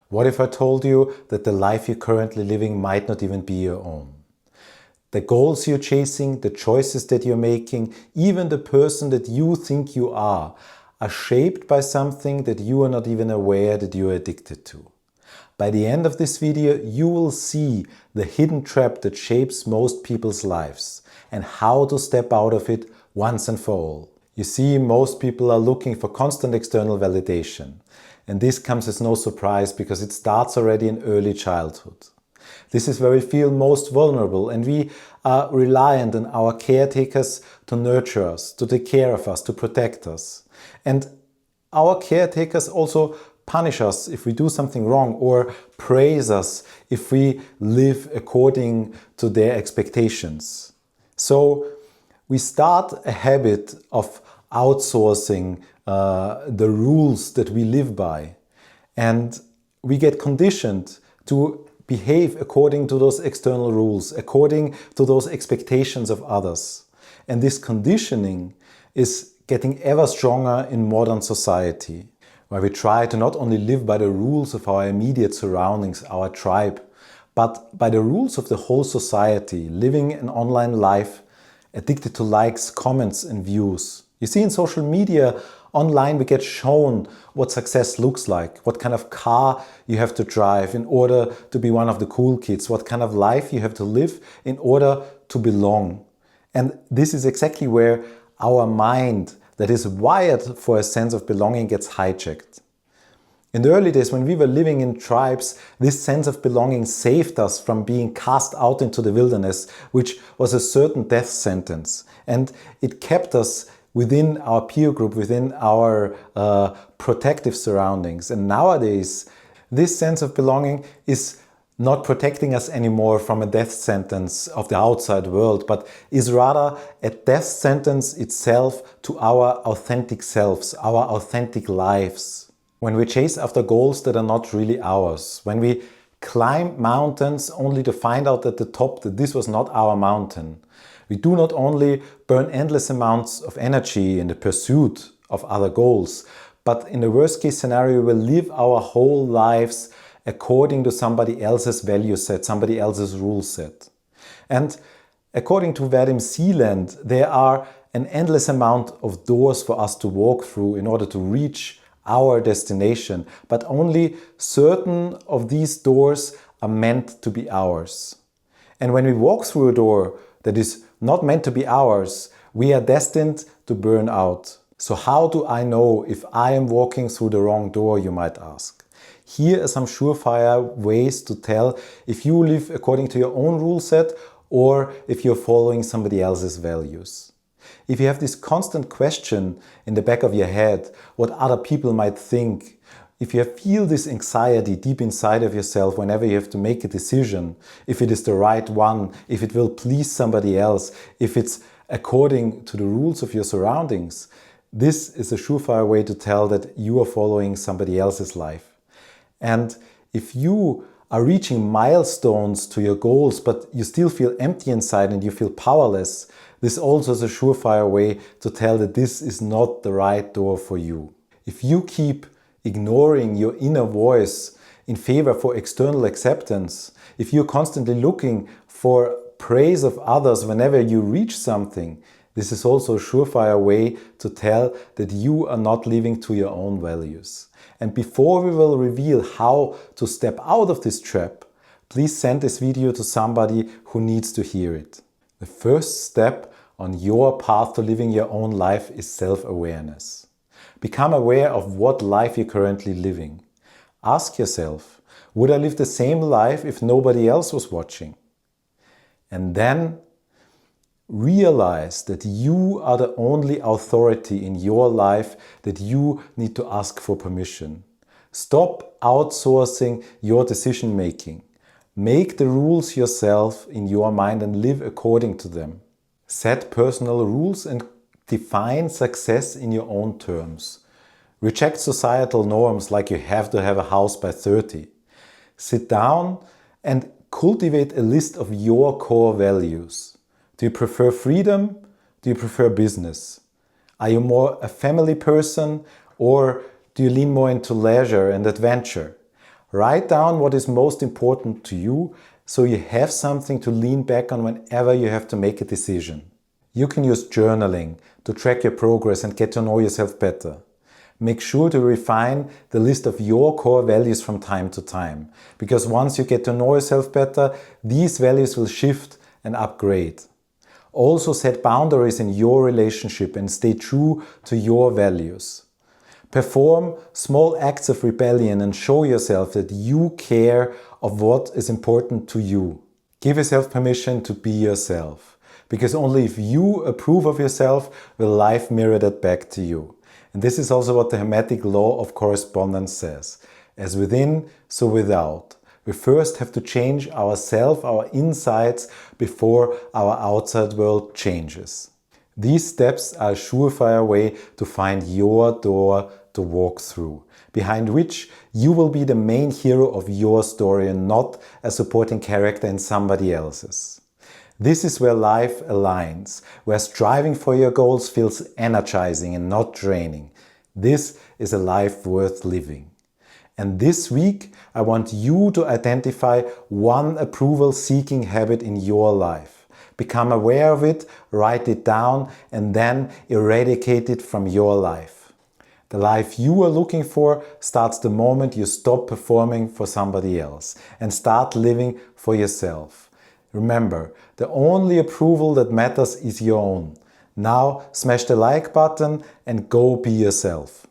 What if I told you that the life you're currently living might not even be your own? The goals you're chasing, the choices that you're making, even the person that you think you are shaped by something that you are not even aware that you're addicted to. By the end of this video, you will see the hidden trap that shapes most people's lives and how to step out of it once and for all. You see, most people are looking for constant external validation. And this comes as no surprise because it starts already in early childhood. This is where we feel most vulnerable and we are reliant on our caretakers to nurture us, to take care of us, to protect us. And our caretakers also punish us if we do something wrong or praise us if we live according to their expectations. So we start a habit of outsourcing the rules that we live by, and we get conditioned to behave according to those external rules, according to those expectations of others. And this conditioning is getting ever stronger in modern society, where we try to not only live by the rules of our immediate surroundings, our tribe, but by the rules of the whole society, living an online life addicted to likes, comments and views. You see, in social media, online we get shown what success looks like, what kind of car you have to drive in order to be one of the cool kids, what kind of life you have to live in order to belong. And this is exactly where our mind, that is wired for a sense of belonging, gets hijacked. In the early days when we were living in tribes, this sense of belonging saved us from being cast out into the wilderness, which was a certain death sentence. And it kept us within our peer group, within our protective surroundings. And nowadays, this sense of belonging is not protecting us anymore from a death sentence of the outside world, but is rather a death sentence itself to our authentic selves, our authentic lives. When we chase after goals that are not really ours, when we climb mountains only to find out at the top that this was not our mountain, we do not only burn endless amounts of energy in the pursuit of other goals, but in the worst case scenario, we will live our whole lives according to somebody else's value set, somebody else's rule set. And according to Vadim Sealand, there are an endless amount of doors for us to walk through in order to reach our destination, but only certain of these doors are meant to be ours. And when we walk through a door that is not meant to be ours, we are destined to burn out. So how do I know if I am walking through the wrong door, you might ask? Here are some surefire ways to tell if you live according to your own rule set or if you're following somebody else's values. If you have this constant question in the back of your head, what other people might think, if you feel this anxiety deep inside of yourself whenever you have to make a decision, if it is the right one, if it will please somebody else, if it's according to the rules of your surroundings, this is a surefire way to tell that you are following somebody else's life. And if you are reaching milestones to your goals, but you still feel empty inside and you feel powerless, this also is a surefire way to tell that this is not the right door for you. If you keep ignoring your inner voice in favor for external acceptance, if you're constantly looking for praise of others whenever you reach something, this is also a surefire way to tell that you are not living to your own values. And before we will reveal how to step out of this trap, please send this video to somebody who needs to hear it. The first step on your path to living your own life is self-awareness. Become aware of what life you're currently living. Ask yourself, would I live the same life if nobody else was watching? And then realize that you are the only authority in your life, that you need to ask for permission. Stop outsourcing your decision making. Make the rules yourself in your mind and live according to them. Set personal rules and define success in your own terms. Reject societal norms like you have to have a house by 30. Sit down and cultivate a list of your core values. Do you prefer freedom? Do you prefer business? Are you more a family person or do you lean more into leisure and adventure? Write down what is most important to you so you have something to lean back on whenever you have to make a decision. You can use journaling to track your progress and get to know yourself better. Make sure to refine the list of your core values from time to time, because once you get to know yourself better, these values will shift and upgrade. Also set boundaries in your relationship and stay true to your values. Perform small acts of rebellion and show yourself that you care of what is important to you. Give yourself permission to be yourself, because only if you approve of yourself will life mirror that back to you. And this is also what the Hermetic law of correspondence says. As within, so without. We first have to change ourselves, our insides, before our outside world changes. These steps are a surefire way to find your door to walk through, behind which you will be the main hero of your story and not a supporting character in somebody else's. This is where life aligns, where striving for your goals feels energizing and not draining. This is a life worth living. And this week, I want you to identify one approval-seeking habit in your life. Become aware of it, write it down, and then eradicate it from your life. The life you are looking for starts the moment you stop performing for somebody else and start living for yourself. Remember, the only approval that matters is your own. Now smash the like button and go be yourself.